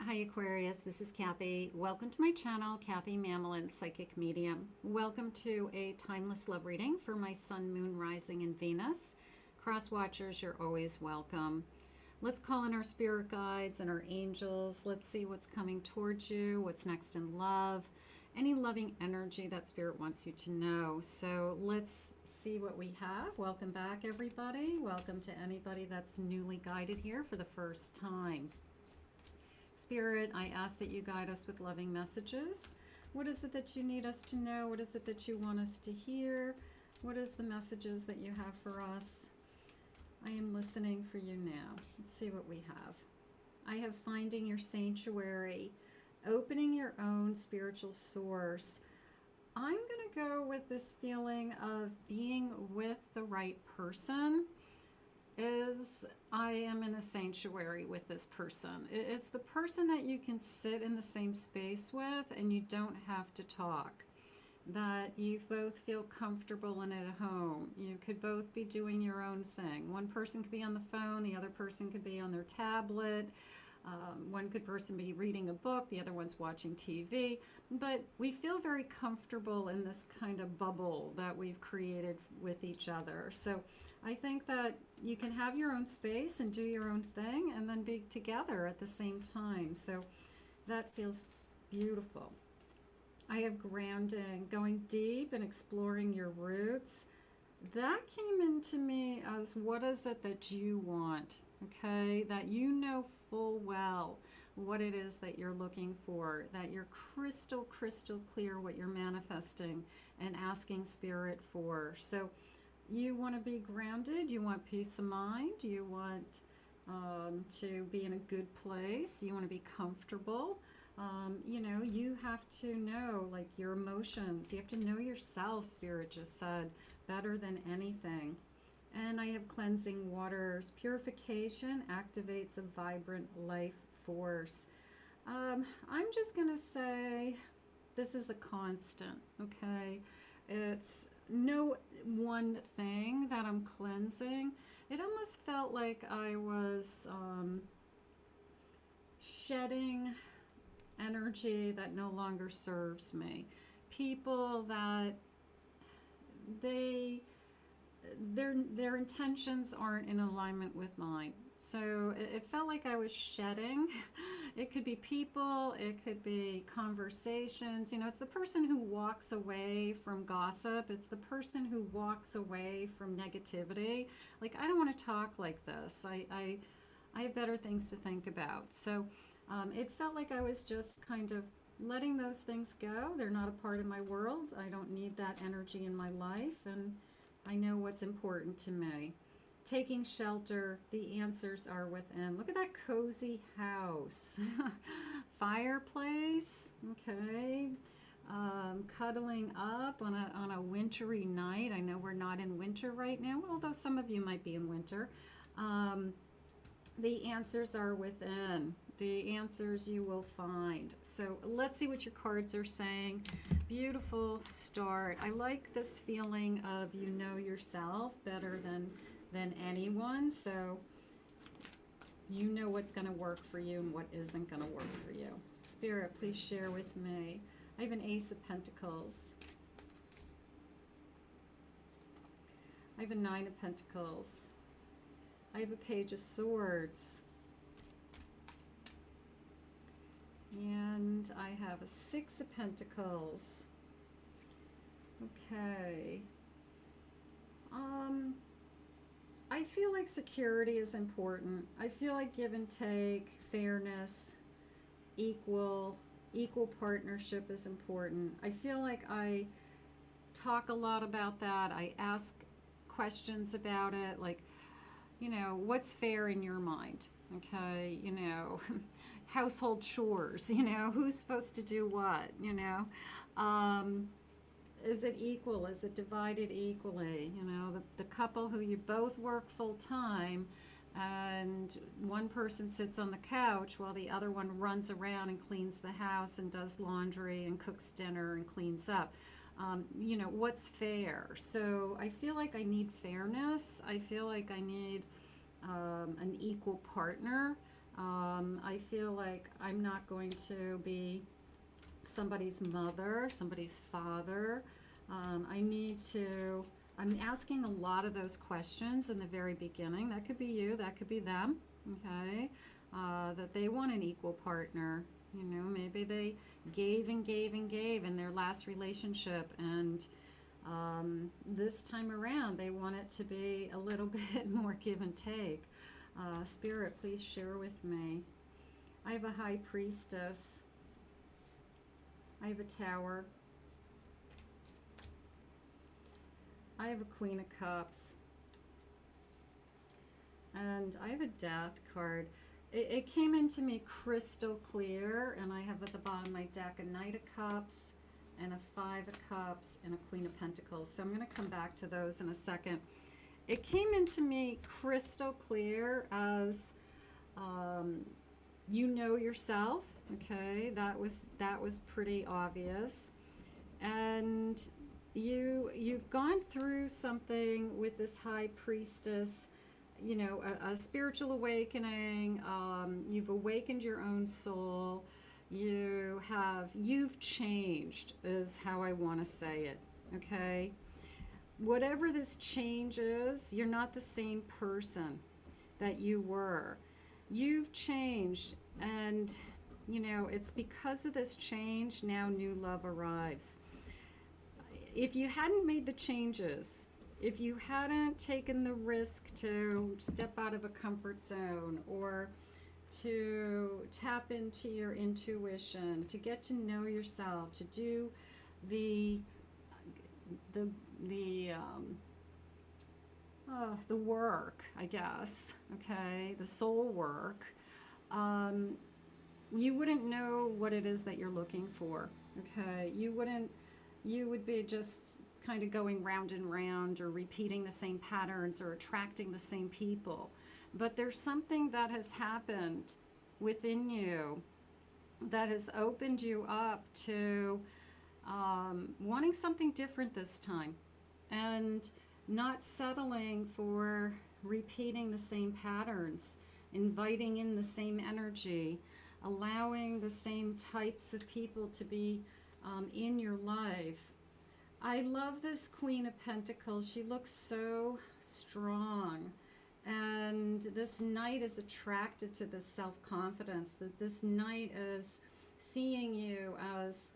Hi Aquarius, this is Kathy. Welcome to my channel, Kathy Mamolen, Psychic Medium. Welcome to a timeless love reading for my Sun, Moon, Rising, and Venus. Cross watchers, you're always welcome. Let's call in our spirit guides and our angels. Let's see what's coming towards you, what's next in love, any loving energy that spirit wants you to know. So let's see what we have. Welcome back, everybody. Welcome to anybody that's newly guided here for the first time. Spirit, I ask that you guide us with loving messages. What is it that you need us to know? What is it that you want us to hear? What is the messages that you have for us? I am listening for you now. Let's see what we have. I have finding your sanctuary, opening your own spiritual source. I'm going to go with this feeling of being with the right person. I am in a sanctuary with this person. It's the person that you can sit in the same space with and you don't have to talk. That you both feel comfortable and at home. You could both be doing your own thing. One person could be on the phone, the other person could be on their tablet. One person be reading a book, the other one's watching TV. But we feel very comfortable in this kind of bubble that we've created with each other. So I think that you can have your own space and do your own thing and then be together at the same time. So that feels beautiful. I have grounding, going deep and exploring your roots. That came into me as what is it that you want, okay? That you know full well what it is that you're looking for, that you're crystal clear what you're manifesting and asking spirit for. So you want to be grounded, you want peace of mind, you want to be in a good place, you want to be comfortable. You know, you have to know like your emotions, you have to know yourself, spirit just said, better than anything. And I have cleansing waters. Purification activates a vibrant life force. I'm just going to say this is a constant, okay? It's no one thing that I'm cleansing. It almost felt like I was shedding energy that no longer serves me. People that their intentions aren't in alignment with mine. So it felt like I was shedding. It could be people, it could be conversations. You know, it's the person who walks away from gossip. It's the person who walks away from negativity. Like, I don't want to talk like this. I have better things to think about. So it felt like I was just kind of letting those things go. They're not a part of my world. I don't need that energy in my life, and I know what's important to me. Taking shelter, the answers are within. Look at that cozy house. Fireplace, okay. Cuddling up on a wintry night. I know we're not in winter right now, although some of you might be in winter. The answers are within. The answers you will find. So let's see what your cards are saying. Beautiful start. I like this feeling of you know yourself better than anyone. So you know what's going to work for you and what isn't going to work for you. Spirit, please share with me. I have an Ace of Pentacles. I have a Nine of Pentacles. I have a Page of Swords. And I have a Six of Pentacles. Okay. I feel like security is important. I feel like give and take, fairness, equal partnership is important. I feel like I talk a lot about that. I ask questions about it, like, you know, what's fair in your mind? Okay, you know, household chores, you know, who's supposed to do what, you know? Is it equal? Is it divided equally? You know, the couple who you both work full time and one person sits on the couch while the other one runs around and cleans the house and does laundry and cooks dinner and cleans up. You know, what's fair? So I feel like I need fairness. I feel like I need an equal partner. I feel like I'm not going to be somebody's mother, somebody's father. I'm asking a lot of those questions in the very beginning. That could be you, that could be them, okay? That they want an equal partner. You know, maybe they gave and gave and gave in their last relationship, and this time around they want it to be a little bit more give and take. Spirit, please share with me. I have a High Priestess. I have a Tower. I have a Queen of Cups. And I have a Death card. It came into me crystal clear, and I have at the bottom of my deck a Knight of Cups and a Five of Cups and a Queen of Pentacles. So I'm going to come back to those in a second. It came into me crystal clear as you know yourself, okay? That was pretty obvious. And you've gone through something with this High Priestess, you know, a spiritual awakening. You've awakened your own soul. You've changed is how I want to say it, okay? Whatever this change is, you're not the same person that you were. You've changed, and you know, it's because of this change now new love arrives. If you hadn't made the changes, if you hadn't taken the risk to step out of a comfort zone or to tap into your intuition, to get to know yourself, to do the work, I guess, okay, the soul work, you wouldn't know what it is that you're looking for, okay? You would be just kind of going round and round or repeating the same patterns or attracting the same people. But there's something that has happened within you that has opened you up to wanting something different this time, and not settling for repeating the same patterns, inviting in the same energy, allowing the same types of people to be in your life. I love this Queen of Pentacles. She looks so strong. And this Knight is attracted to this self-confidence, that this Knight is seeing you as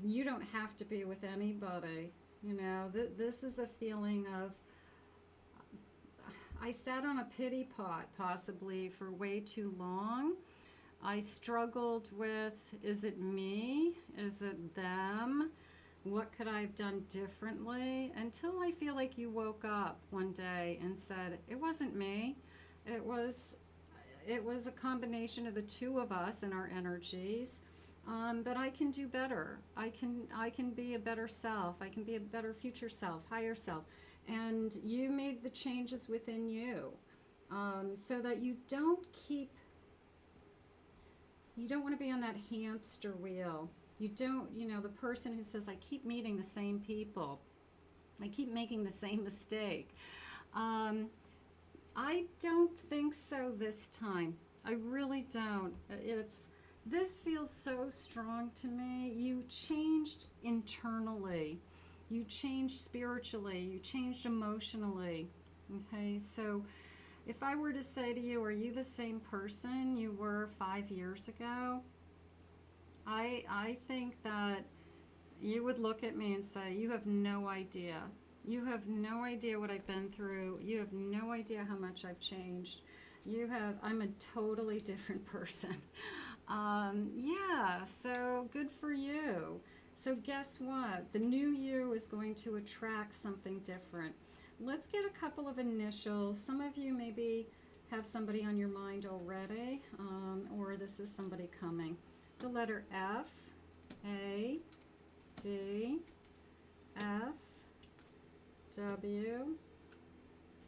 you don't have to be with anybody. You know, this is a feeling of, I sat on a pity pot possibly for way too long. I struggled with, is it me? Is it them? What could I have done differently? Until I feel like you woke up one day and said, it wasn't me. It was a combination of the two of us and our energies. But I can do better. I can be a better self. I can be a better future self, higher self. And you made the changes within you, so that you don't want to be on that hamster wheel. You don't, you know, the person who says, I keep meeting the same people. I keep making the same mistake. I don't think so this time. I really don't. This feels so strong to me. You changed internally. You changed spiritually. You changed emotionally. Okay, so if I were to say to you, are you the same person you were 5 years ago? I think that you would look at me and say, you have no idea. You have no idea what I've been through. You have no idea how much I've changed. I'm a totally different person. Yeah, so good for you. So guess what? The new you is going to attract something different. Let's get a couple of initials. Some of you maybe have somebody on your mind already, or this is somebody coming. The letter F, A, D, F, W,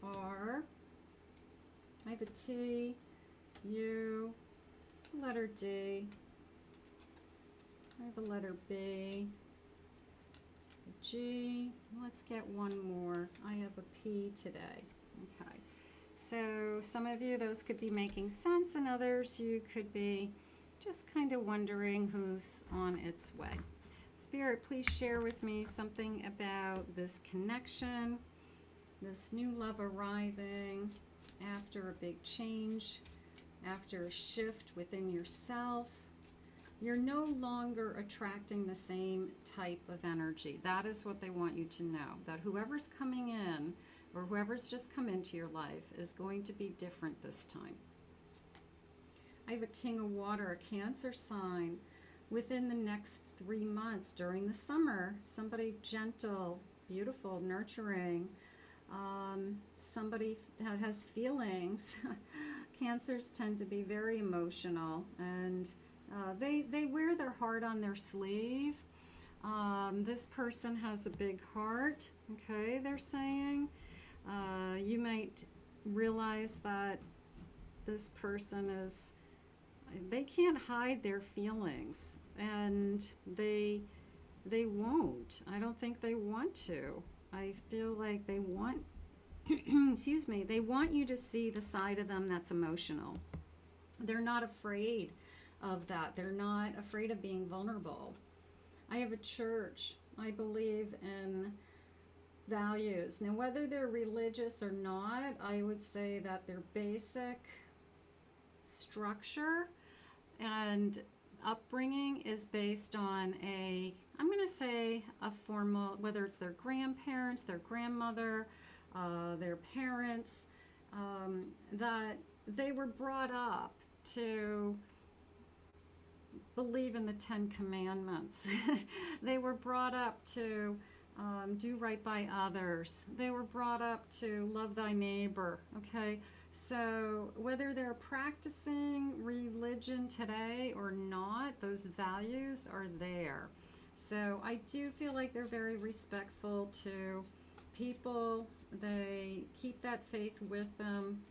R. I have a T, U, letter D. I have a letter B, a G. Let's get one more. I have a P today. Okay. So some of you, those could be making sense, and others you could be just kind of wondering who's on its way. Spirit, please share with me something about this connection, this new love arriving after a big change, after a shift within yourself. You're no longer attracting the same type of energy. That is what they want you to know, that whoever's coming in or whoever's just come into your life is going to be different this time. I have a King of Water, a Cancer sign. Within the next 3 months during the summer, somebody gentle, beautiful, nurturing, somebody that has feelings. Cancers tend to be very emotional, and they wear their heart on their sleeve. This person has a big heart, okay, they're saying. You might realize that this person is, they can't hide their feelings, and they won't. I don't think they want to. I feel like they want, excuse me, they want you to see the side of them that's emotional. They're not afraid of that. They're not afraid of being vulnerable. I have a church. I believe in values. Now, whether they're religious or not, I would say that their basic structure and upbringing is based on a, I'm going to say a formal, whether it's their grandparents, their grandmother, their parents, that they were brought up to believe in the 10 Commandments. They were brought up to do right by others. They were brought up to love thy neighbor, okay? So whether they're practicing religion today or not, those values are there. So I do feel like they're very respectful to people. They keep that faith with them.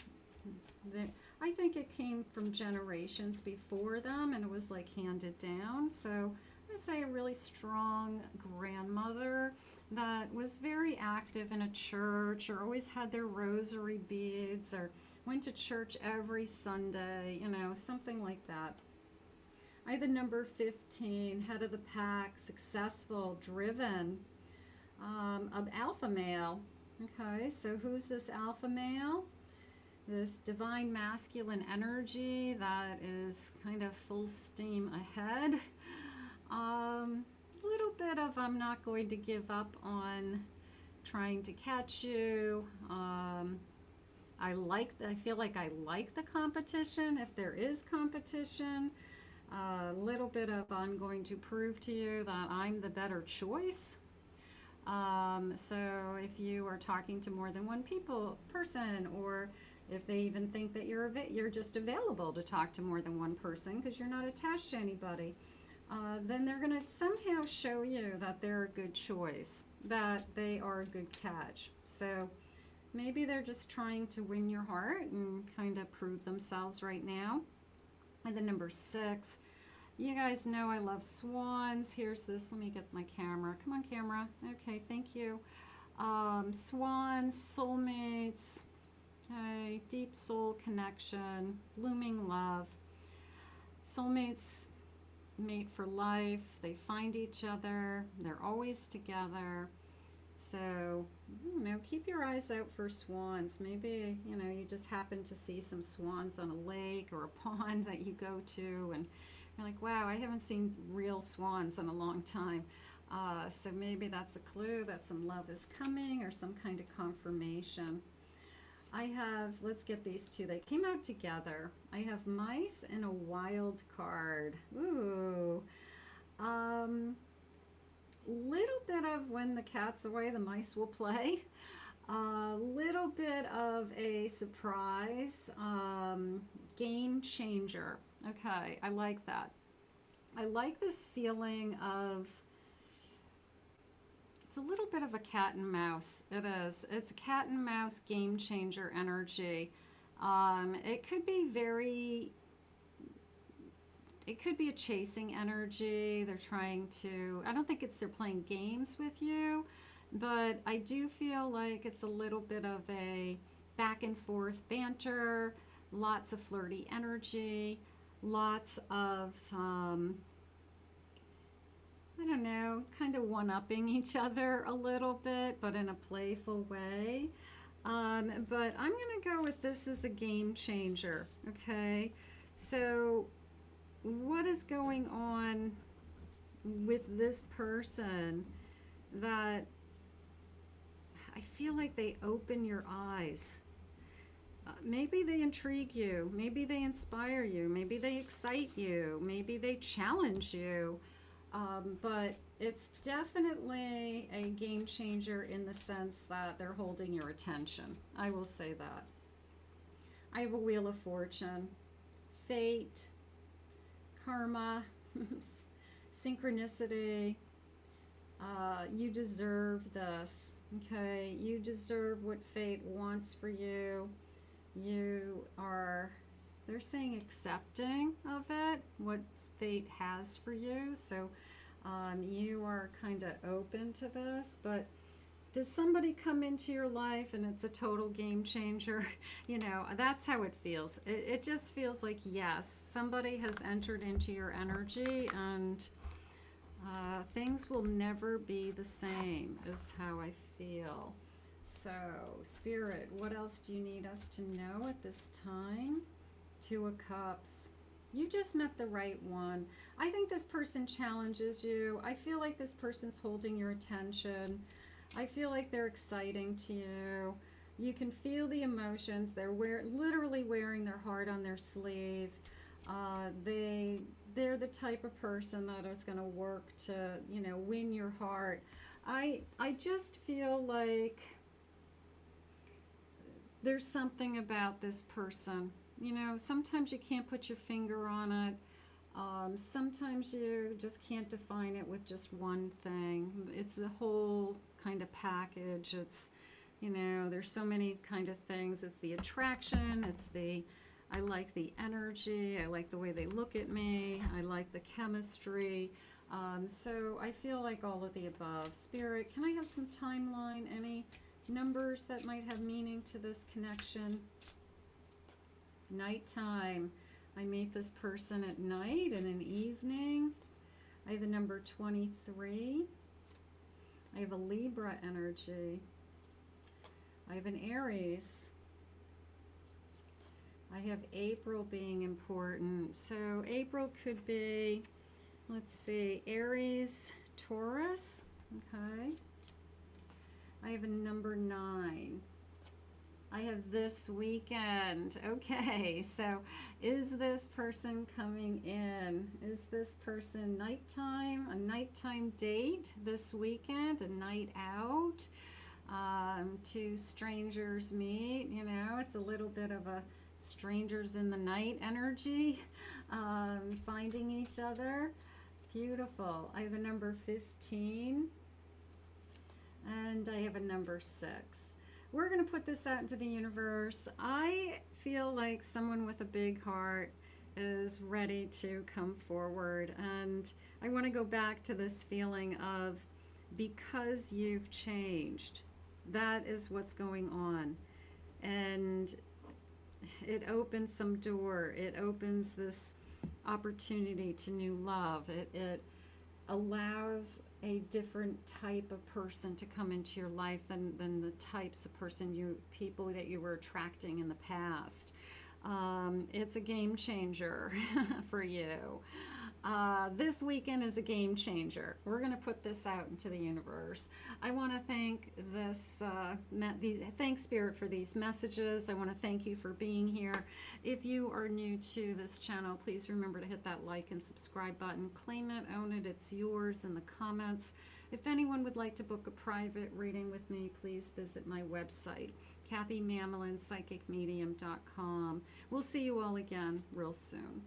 I think it came from generations before them, and it was like handed down. So I say a really strong grandmother that was very active in a church, or always had their rosary beads, or went to church every Sunday, you know, something like that. I have the number 15, head of the pack, successful, driven, of alpha male. Okay, so who's this alpha male? This divine masculine energy that is kind of full steam ahead. Little bit of I'm not going to give up on trying to catch you. I feel like I like the competition, if there is competition. A little bit of I'm going to prove to you that I'm the better choice. So if you are talking to more than one person, or if they even think that you're just available to talk to more than one person because you're not attached to anybody, then they're going to somehow show you that they're a good choice, that they are a good catch. So maybe they're just trying to win your heart and kind of prove themselves right now. And the number 6, you guys know I love swans. Here's this, let me get my camera. Come on, camera. Okay, thank you. Swans, soulmates, okay, deep soul connection, blooming love. Soulmates mate for life. They find each other. They're always together. So, I don't know, keep your eyes out for swans. Maybe, you know, you just happen to see some swans on a lake or a pond that you go to, and you're like, wow, I haven't seen real swans in a long time. So maybe that's a clue that some love is coming, or some kind of confirmation. I have, let's get these two. They came out together. I have mice and a wild card. Ooh. Little bit of when the cat's away, the mice will play. Little bit of a surprise. Game changer. Okay, I like that. I like this feeling of, it's a little bit of a cat and mouse. It is. It's a cat and mouse game changer energy. It could be it could be a chasing energy. They're trying to, I don't think they're playing games with you, but I do feel like it's a little bit of a back and forth banter, lots of flirty energy, lots of, I don't know, kind of one-upping each other a little bit, but in a playful way. But I'm going to go with this as a game changer, okay? So what is going on with this person that I feel like they open your eyes? Maybe they intrigue you, maybe they inspire you, maybe they excite you, maybe they challenge you, but it's definitely a game changer in the sense that they're holding your attention. I will say that. I have a Wheel of Fortune, fate, karma, synchronicity. You deserve this, okay? You deserve what fate wants for you. You are, they're saying, accepting of it, what fate has for you. So you are kind of open to this. But does somebody come into your life and it's a total game changer? You know, that's how it feels. It just feels like, yes, somebody has entered into your energy, and things will never be the same, is how I feel. So, Spirit, what else do you need us to know at this time? Two of Cups. You just met the right one. I think this person challenges you. I feel like this person's holding your attention. I feel like they're exciting to you. You can feel the emotions. They're literally wearing their heart on their sleeve. They're the type of person that is going to work to, you know, win your heart. I just feel like there's something about this person. You know, sometimes you can't put your finger on it. Sometimes you just can't define it with just one thing. It's the whole kind of package. It's, you know, there's so many kind of things. It's the attraction. It's the, I like the energy. I like the way they look at me. I like the chemistry. So I feel like all of the above. Spirit, can I have some timeline? Any numbers that might have meaning to this connection? Nighttime. I meet this person at night and an evening. I have the number 23. I have a Libra energy. I have an Aries. I have April being important. So April could be, let's see, Aries, Taurus. Okay. I have a number 9. I have this weekend. Okay, so is this person coming in? Is this person nighttime? A nighttime date this weekend? A night out? Two strangers meet. You know, it's a little bit of a strangers in the night energy. Finding each other. Beautiful. I have a number 15. And I have a number 6. We're going to put this out into the universe. I feel like someone with a big heart is ready to come forward. And I want to go back to this feeling of, because you've changed, that is what's going on. And it opens some door. It opens this opportunity to new love. It allows a different type of person to come into your life than the types of people that you were attracting in the past. It's a game changer for you. This weekend is a game changer. We're going to put this out into the universe. I want to thank thank Spirit for these messages. I want to thank you for being here. If you are new to this channel, please remember to hit that like and subscribe button. Claim it, own it, it's yours in the comments. If anyone would like to book a private reading with me, please visit my website, KathyMamolen, psychicmedium.com. We'll see you all again real soon.